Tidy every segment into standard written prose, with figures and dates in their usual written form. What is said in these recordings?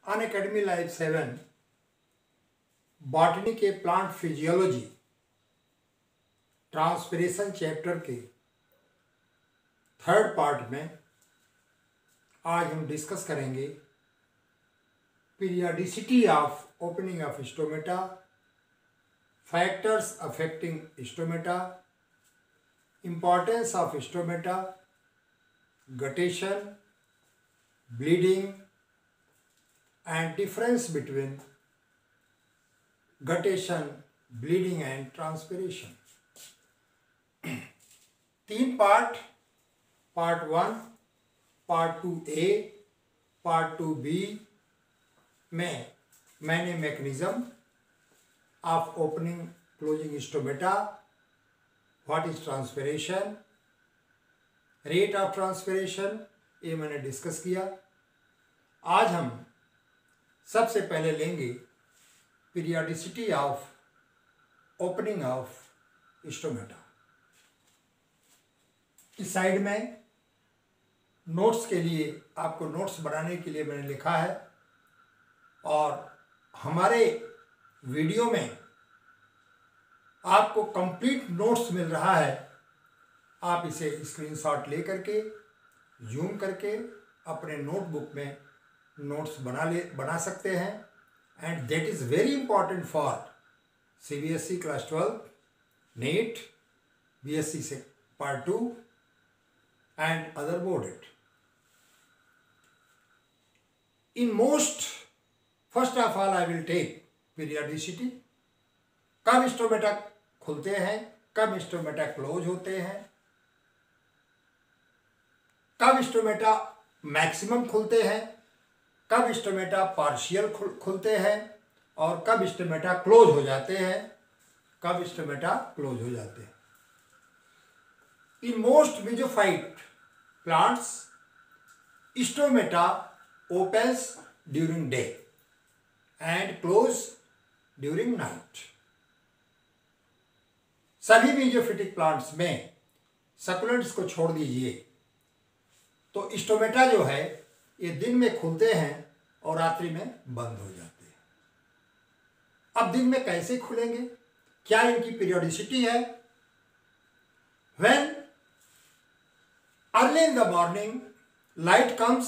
Unacademy live 7 botany के plant physiology transpiration chapter के third part में आज हम डिस्कस करेंगे periodicity of opening of stomata, factors affecting stomata, importance of stomata, guttation, bleeding and difference between guttation, bleeding and transpiration. तीन part 1, part 2A, part 2B में मैंने mechanism of opening closing stomata, what is transpiration, rate of transpiration, ये मैंने discuss किया। आज हम सबसे पहले लेंगे periodicity of opening of stomata. इस साइड में नोट्स के लिए, आपको नोट्स बनाने के लिए मैंने लिखा है, और हमारे वीडियो में आपको कंप्लीट नोट्स मिल रहा है। आप इसे स्क्रीनशॉट ले करके जूम करके अपने नोटबुक में नोट्स बना सकते हैं। And that is very important for CBSE class 12, NEET, BSc से part 2 and other boarded. In most first of all I will take periodicity. कब स्टोमेटा खुलते हैं, कब स्टोमेटा क्लोज होते हैं, कब स्टोमेटा मैक्सिमम खुलते हैं, कब स्टोमेटा पार्शियल खुलते हैं, और कब स्टोमेटा क्लोज हो जाते हैं, कब स्टोमेटा क्लोज हो जाते हैं। In most mesophyte plants stomata opens during day and close during night. सभी मेसोफिटिक प्लांट्स में सकुलेंट्स को छोड़ दीजिए तो स्टोमेटा जो है ये दिन में खुलते हैं और रात्रि में बंद हो जाते हैं। अब दिन में कैसे खुलेंगे, क्या इनकी पीरियडिसिटी है? When early in the morning light comes,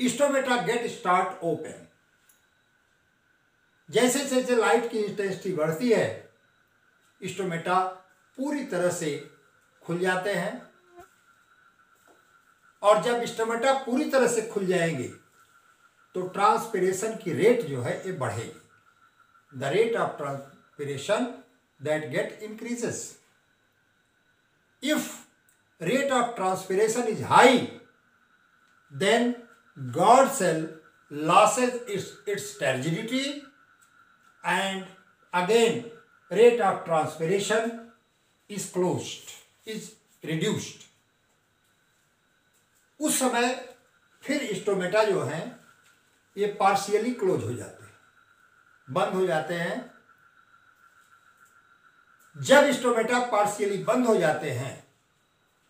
stomata get start open. जैसे जैसे लाइट की इंटेंसिटी बढ़ती है स्टोमेटा पूरी तरह से खुल जाते हैं, और जब स्टोमेटा पूरी तरह से खुल जाएंगे तो ट्रांसपिरेशन की रेट जो है ये बढ़ेगी। The rate of transpiration that gets increases. If rate of transpiration is high then guard cell loses its turgidity and again rate of transpiration is reduced। उस समय फिर स्टोमेटा जो हैं ये पार्शियली क्लोज हो जाते हैं, बंद हो जाते हैं। जब स्टोमेटा पार्शियली बंद हो जाते हैं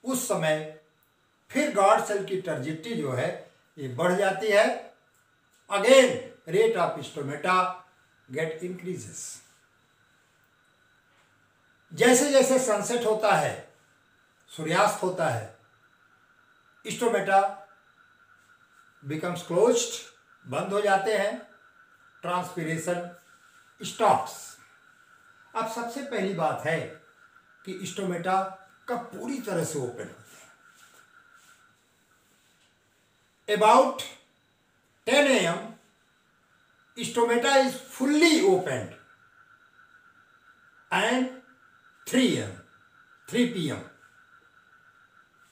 उस समय फिर गॉड सेल की टर्जिडिटी जो है ये बढ़ जाती है। Again rate of stomata gets increases. जैसे जैसे सनसेट होता है, सूर्यास्त होता है, स्टोमेटा बिकम्स क्लोज्ड, बंद हो जाते हैं, ट्रांसपिरेशन स्टॉप्स। अब सबसे पहली बात है कि स्टोमेटा कब पूरी तरह से ओपन होते हैं। About 10 AM stomata is fully opened and 3 PM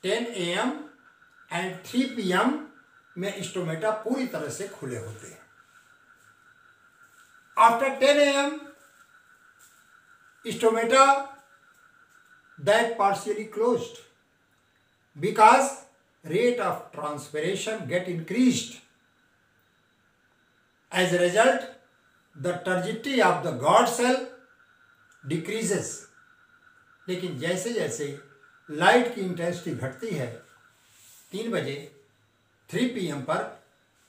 10 AM and 3 PM में स्टोमेटा पूरी तरह से खुले होते हैं। After 10 AM stomata that partially closed because rate of transpiration get increased. As a result, the turgidity of the God cell decreases। लेकिन जैसे जैसे लाइट की इंटेंसिटी घटती है 3 बजे 3 PM पर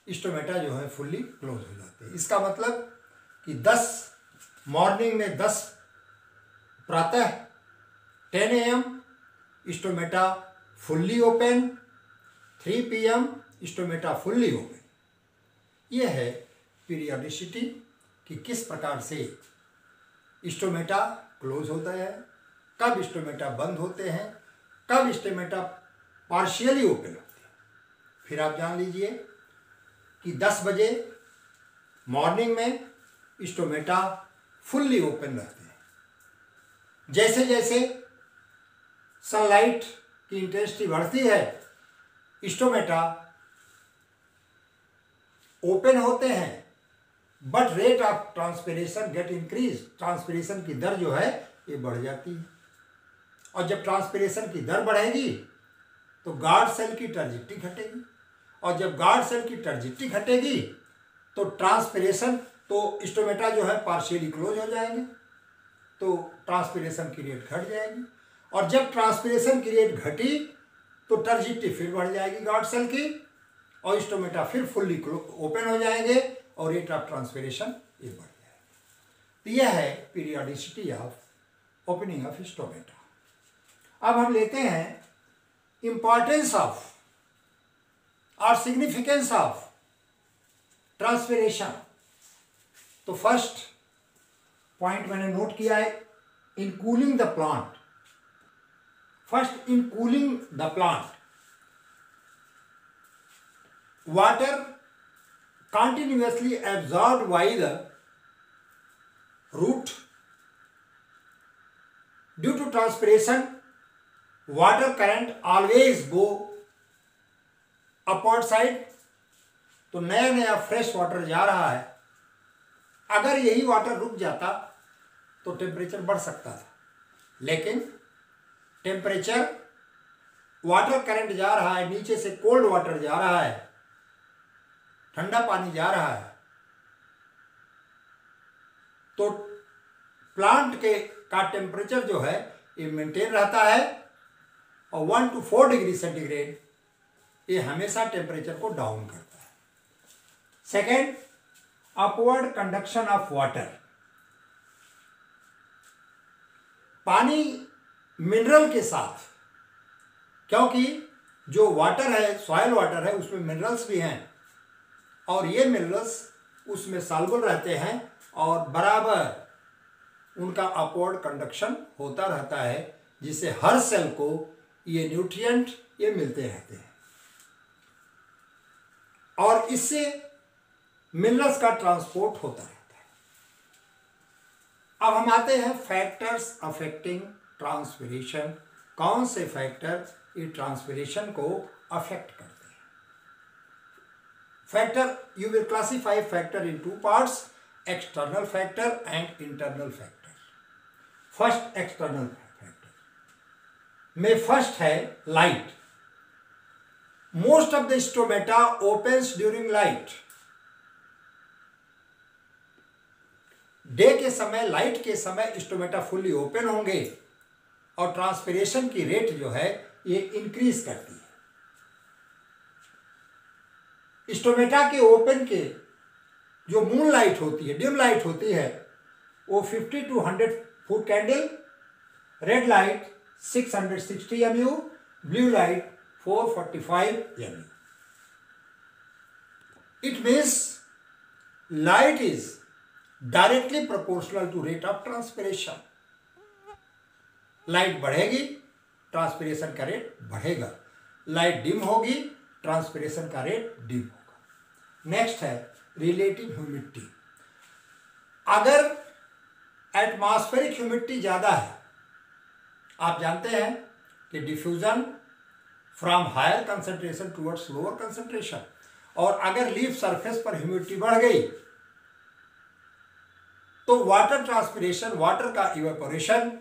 स्टोमेटा जो है फुल्ली क्लोज हो जाते हैं। इसका मतलब कि 10 मॉर्निंग में 10 प्रातः 10 AM stomata fully open, 3 PM stomata fully open. यह है पीरियडिसिटी कि किस प्रकार से स्टोमेटा क्लोज होता है, कब स्टोमेटा बंद होते हैं, कब स्टोमेटा पार्शियली ओपन होते हैं। फिर आप जान लीजिए कि 10 बजे मॉर्निंग में स्टोमेटा फुल्ली ओपन रहते हैं। जैसे जैसे सनलाइट की इंटेंसिटी बढ़ती है स्टोमेटा ओपन होते हैं, but rate of transpiration gate increase. Transpiration की दर जो है ये बढ़ जाती है, और जब ट्रांसपिरेशन की दर बढ़ेगी तो गार्ड सेल की टर्जिटी घटेगी, और जब गार्ड सेल की टर्जिटी घटेगी तो ट्रांसपिरेशन, तो स्टोमेटा जो है पार्शियली क्लोज हो जाएंगे, तो ट्रांसपिरेशन की रेट घट जाएगी, और जब ट्रांसपिरेशन की रेट घटी तो टर्जिटी फिर बढ़ जाएगी गार्ड सेल की, और स्टोमेटा फिर फुल्ली ओपन हो जाएंगे और रेट ऑफ ट्रांसपिरेशन ये बढ़ जाएगा। तो यह है periodicity of opening of stomata. अब हम लेते हैं इंपॉर्टेंस ऑफ और सिग्निफिकेंस ऑफ ट्रांसपिरेशन। तो फर्स्ट पॉइंट मैंने नोट किया है, in cooling the plant. First, in cooling the plant water continuously absorbed by the root. Due to transpiration, water current always go upward side. तो नया नया fresh water जा रहा है। अगर यही वाटर रुक जाता तो टेम्परेचर बढ़ सकता था, लेकिन टेम्परेचर, वाटर करंट जा रहा है, नीचे से कोल्ड वाटर जा रहा है, ठंडा पानी जा रहा है, तो प्लांट का टेम्परेचर जो है ये मेंटेन रहता है, और 1 to 4 डिग्री सेंटीग्रेड ये हमेशा टेम्परेचर को डाउन करता है। Second, upward conduction of water. पानी मिनरल के साथ, क्योंकि जो वाटर है, सॉइल वाटर है, उसमें मिनरल्स भी हैं, और ये मिनरल्स उसमें सॉल्युबल रहते हैं, और बराबर उनका अपवर्ड कंडक्शन होता रहता है, जिससे हर सेल को ये न्यूट्रिएंट ये मिलते रहते हैं, और इससे मिनरल्स का ट्रांसपोर्ट होता रहता है। अब हम आते हैं फैक्टर्स अफेक्टिंग ट्रांसपिरेशन। कौन से फैक्टर ये ट्रांसपिरेशन को अफेक्ट करते हैं? Factor, you will classify factor in 2 parts, external factor and internal factor. First, external factor में फर्स्ट है light. Most of the stomata opens during light. Day के समय, लाइट के समय स्टोमेटा फुल्ली ओपन होंगे, और ट्रांसपिरेशन की रेट जो है ये इंक्रीज करती है। स्टोमेटा के ओपन के जो मून लाइट होती है, डिम लाइट होती है, वो 50 to 100 foot candle, red light 660 MU, blue light 445 MU. It means light is directly proportional to rate of transpiration. Light बढ़ेगी, ट्रांसपिरेशन का रेट बढ़ेगा। लाइट डिम होगी, ट्रांसपिरेशन का रेट डिम होगा। नेक्स्ट है रिलेटिव ह्यूमिडिटी। अगर एटमॉस्फेरिक ह्यूमिडिटी ज़्यादा है, आप जानते हैं कि diffusion from higher concentration towards lower concentration, और अगर लीफ सरफेस पर ह्यूमिडिटी बढ़ गई तो वाटर ट्रांसपिरेशन, वाटर का इवेपोरेशन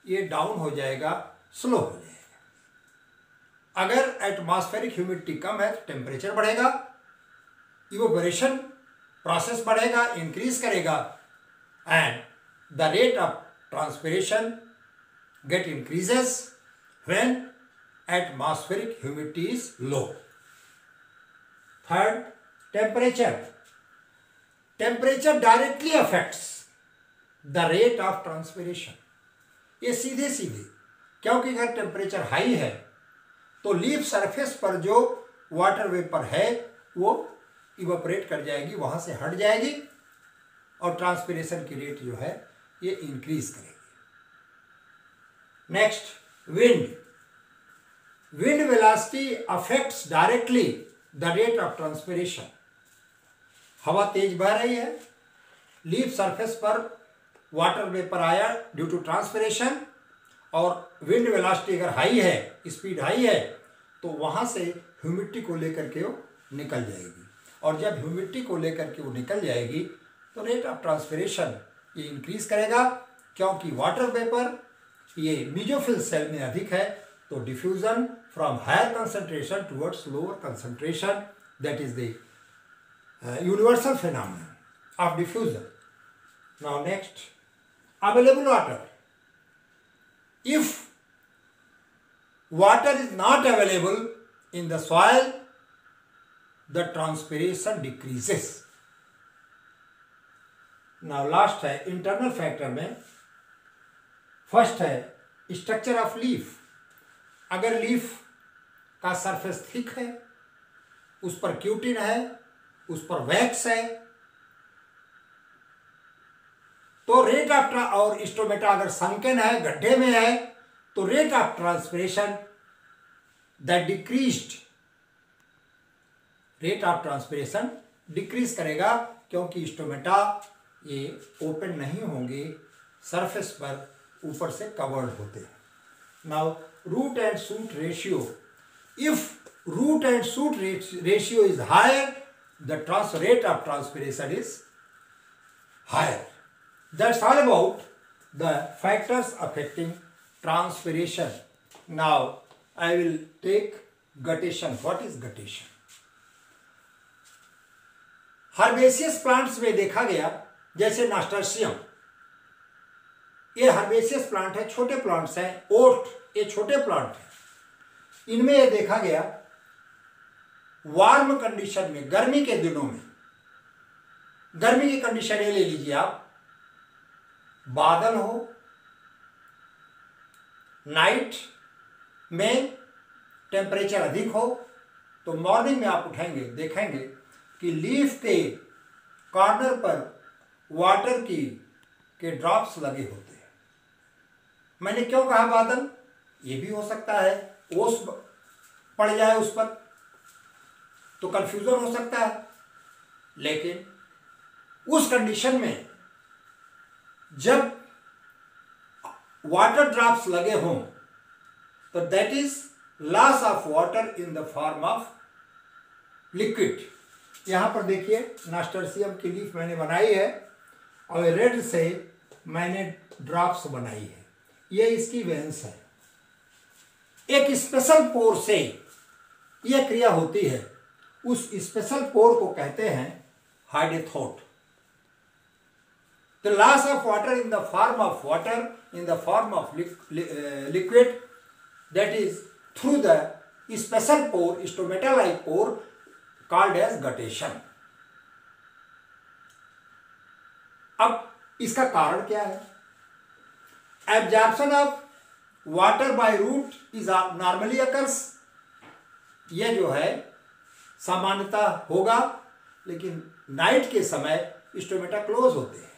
ये डाउन हो जाएगा, स्लो हो जाएगा। अगर एटमॉस्फेरिक ह्यूमिडिटी कम है तो टेम्परेचर बढ़ेगा, इवेपोरेशन प्रोसेस बढ़ेगा, इंक्रीज करेगा, and the rate of transpiration gets increases when atmospheric humidity is low. Third, temperature directly affects the rate of transpiration. ये सीधे सीधे, क्योंकि अगर टेम्परेचर हाई है तो लीफ सरफेस पर जो वाटर वेपर है वो इवापोरेट कर जाएगी, वहां से हट जाएगी और ट्रांसपिरेशन की रेट जो है ये इंक्रीज करेगी। Next, wind velocity affects directly the rate of transpiration. हवा तेज बह रही है, लीफ सरफेस पर वाटर वेपर आया ड्यू टू ट्रांसपिरेशन, और विंड वेलोसिटी अगर हाई है, स्पीड हाई है, तो वहां से ह्यूमिडिटी को लेकर के वो निकल जाएगी, और जब ह्यूमिडिटी को लेकर के वो निकल जाएगी तो रेट ऑफ ट्रांसपिरेशन ये इंक्रीज करेगा, क्योंकि वाटर वेपर ये मेसोफिल सेल में अधिक है, तो diffusion from higher concentration towards lower concentration, that is the universal phenomenon of diffusion. Now next, available water. If water is not available in the soil, the transpiration decreases. Now last है internal factor में, first है structure of leaf. अगर leaf का surface thick है, उस पर cutin है, उस पर वैक्स है, तो रेट ऑफ और स्टोमेटा अगर संकेन है, गड्ढे में है, तो rate of transpiration that decreased, rate of transpiration decrease करेगा, क्योंकि स्टोमेटा ये ओपन नहीं होंगे, सरफेस पर ऊपर से कवर्ड होते हैं। Now root and shoot ratio, if root and shoot ratio is higher, the rate of transpiration is higher. That's all about the factors affecting transpiration. Now I will take guttation. What is guttation? Herbaceous plants में देखा गया, जैसे नास्टर्शियम, ये herbaceous plant है, छोटे plants हैं। ओट, ये छोटे प्लांट हैं। इनमें यह देखा गया वार्म कंडीशन में, गर्मी के दिनों में, गर्मी की कंडीशन ये ले लीजिए आप, बादल हो, नाइट में टेम्परेचर अधिक हो, तो मॉर्निंग में आप उठेंगे, देखेंगे कि लीफ के कॉर्नर पर वाटर के ड्रॉप्स लगे होते हैं। मैंने क्यों कहा बादल? ये भी हो सकता है ओस पड़ जाए उस पर, तो कंफ्यूजन हो सकता है, लेकिन उस कंडीशन में जब वाटर ड्रॉप्स लगे हों, तो that is loss of water in the form of liquid. यहां पर देखिए नास्टर्शियम की लीफ मैंने बनाई है और रेड से मैंने ड्रॉप्स बनाई है, ये इसकी वेंस है। एक स्पेशल पोर से यह क्रिया होती है, उस स्पेशल पोर को कहते हैं hydathode. The loss of water in the form of water in the form of liquid, that is through the special pore, stomata like pore, called as guttation. अब इसका कारण क्या है? Absorption of water by root is normally occurs, यह जो है सामान्यता होगा, लेकिन नाइट के समय स्टोमेटा क्लोज होते हैं,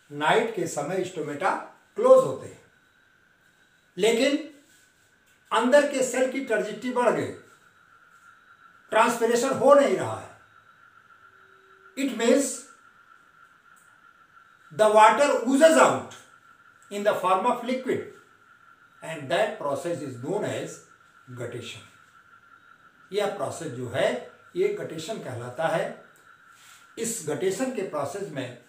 नाइट के समय स्टोमेटा क्लोज होते हैं, लेकिन अंदर के सेल की टर्जिडिटी बढ़ गई, ट्रांसपिरेशन हो नहीं रहा है। It means the water oozes out in the form of liquid, and that process is known as guttation. यह प्रोसेस जो है ये गटेशन कहलाता है। इस गटेशन के प्रोसेस में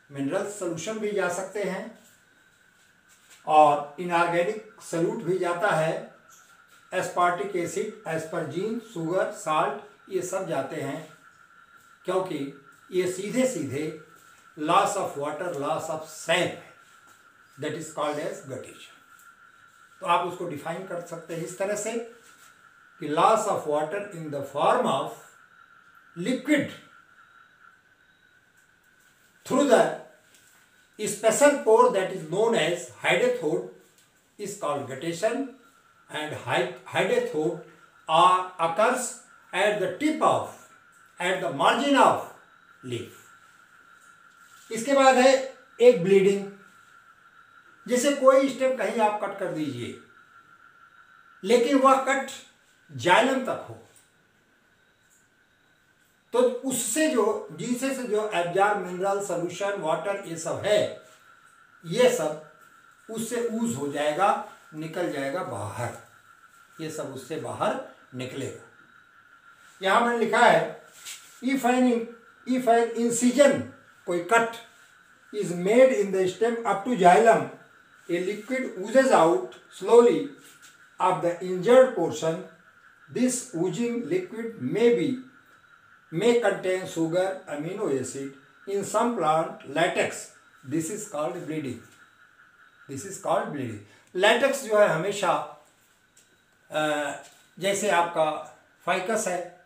मिनरल सोल्यूशन भी जा सकते हैं और इनऑर्गेनिक सल्यूट भी जाता है, aspartic acid, asparagine, sugar, salt, ये सब जाते हैं, क्योंकि ये सीधे सीधे loss of water, loss of sap है, that is called as guttation. तो आप उसको डिफाइन कर सकते हैं इस तरह से कि loss of water in the form of liquid through the special pore that is known as hydrothode is called guttation, and hydrothode occurs at the margin of leaf. इसके बाद है एक ब्लीडिंग, जैसे कोई स्टेम कहीं आप कट कर दीजिए लेकिन वह कट जाइलम तक हो, तो उससे जिससे से जो एब्जॉर्ब मिनरल सोल्यूशन वाटर ये सब है, ये सब उससे ऊज हो जाएगा, निकल जाएगा बाहर, ये सब उससे बाहर निकलेगा। यहाँ मैंने लिखा है इफ एन इंसिजन, कोई cut is made in the stem up to xylem, a liquid oozes out slowly of the injured portion. This oozing liquid may contain sugar, amino acid, in some plant latex. This is called bleeding. Latex जो है हमेशा जैसे आपका ficus है,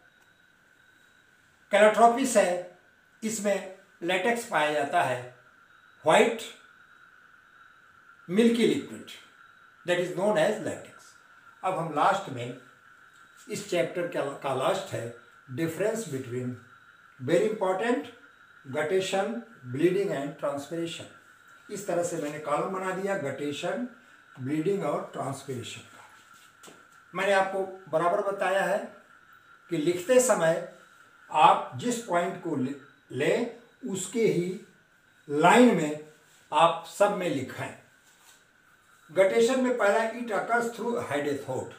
कैलाट्रोपिस है, इसमें latex पाया जाता है, white milky liquid, that is known as latex. अब हम लास्ट में इस चैप्टर का लास्ट है difference between, very important, guttation, bleeding and transpiration. इस तरह से मैंने कॉलम बना दिया, गटेशन, ब्लीडिंग और ट्रांसपिरेशन का। मैंने आपको बराबर बताया है कि लिखते समय आप जिस पॉइंट को लें उसके ही लाइन में आप सब में लिखें। गटेशन में पहला इट अकर्स थ्रू हाइड्रोथोड।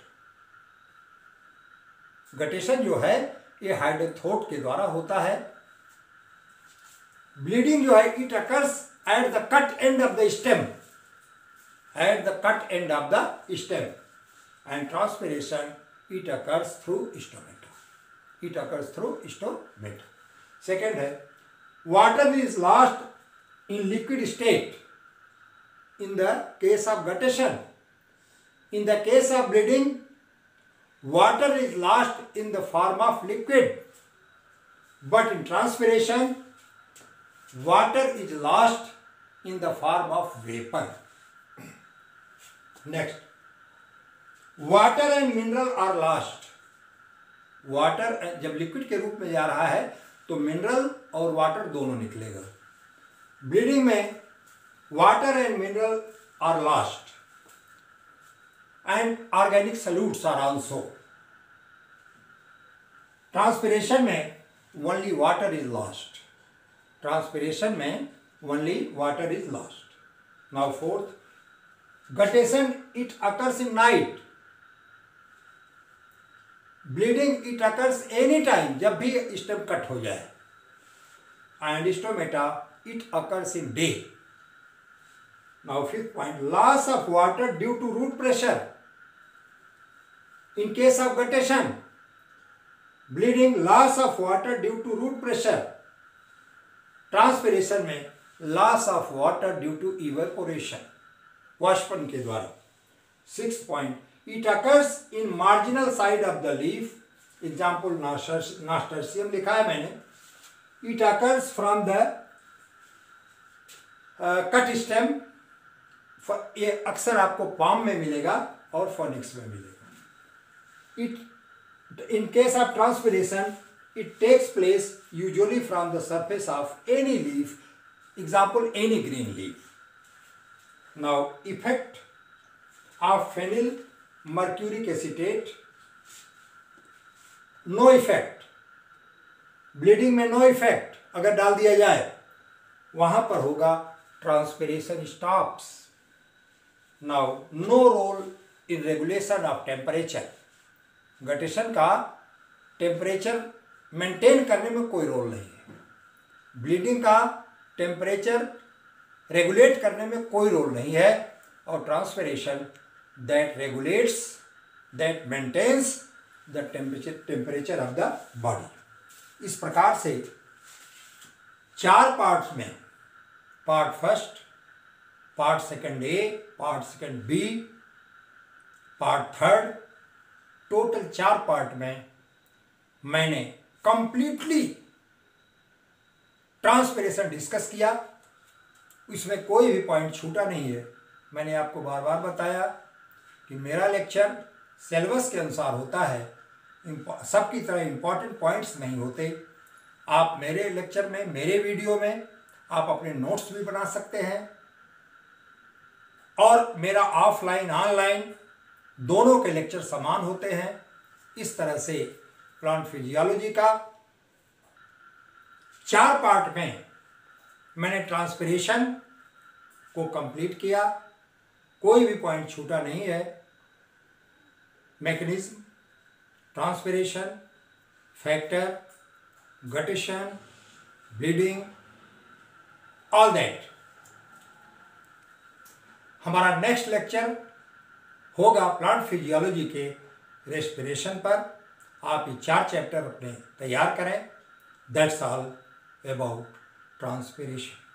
गटेशन जो है ये हाइड्रोथोड के द्वारा होता है। ब्लीडिंग जो है it occurs at the cut end of the stem, and transpiration it occurs through stomata. Second है water is lost in liquid state in the case of guttation. In the case of bleeding, water is lost in the form of liquid, but in transpiration, water is lost in the form of vapor. Next, water and mineral are lost. Water जब liquid के रूप में जा रहा है तो mineral और water दोनों निकलेगा। ब्लीडिंग में water and mineral are lost and organic solutes are also. Transpiration में only water is lost. Now fourth, guttation it occurs in night. Bleeding it occurs any time, जब भी स्टेम कट हो जाए, and stomata it occurs in day. Now fifth point, loss of water due to root pressure. In case of guttation, bleeding, loss of water due to root pressure. Transpiration में loss of water due to evaporation, वाष्पन के द्वारा। Sixth point, it occurs in marginal side of the leaf. Example nasturtium लिखा है मैंने। It occurs from the cut stem. ये अक्सर आपको पाम में मिलेगा और फोनिक्स में मिलेगा। It in case of transpiration it takes place usually from the surface of any leaf, example any green leaf. Now effect of phenyl mercuric acetate, no effect. Bleeding में नो इफेक्ट अगर डाल दिया जाए, वहां पर होगा transpiration stops. Now no role in regulation of temperature. Guttation का temperature maintain करने में कोई रोल नहीं है। ब्लीडिंग का टेम्परेचर रेगुलेट करने में कोई रोल नहीं है, और transpiration that regulates, that maintains the temperature of the body. इस प्रकार से 4 पार्ट्स में, part first, part second A, part second B, part third, total 4 part में मैंने कंप्लीटली ट्रांसपिरेशन डिस्कस किया, इसमें कोई भी पॉइंट छूटा नहीं है। मैंने आपको बार बार बताया कि मेरा लेक्चर सिलेबस के अनुसार होता है, सबकी तरह इम्पॉर्टेंट पॉइंट्स नहीं होते। आप मेरे लेक्चर में, मेरे वीडियो में आप अपने नोट्स भी बना सकते हैं, और मेरा ऑफलाइन ऑनलाइन दोनों के लेक्चर समान होते हैं। इस तरह से प्लांट फिजियोलॉजी का 4 पार्ट में मैंने ट्रांसपिरेशन को कंप्लीट किया, कोई भी पॉइंट छूटा नहीं है। Mechanism, transpiration, factor, guttation, bleeding, all that. हमारा नेक्स्ट लेक्चर होगा प्लांट फिजियोलॉजी के रेस्पिरेशन पर। आप ये 4 चैप्टर अपने तैयार करें। That's all about transpiration.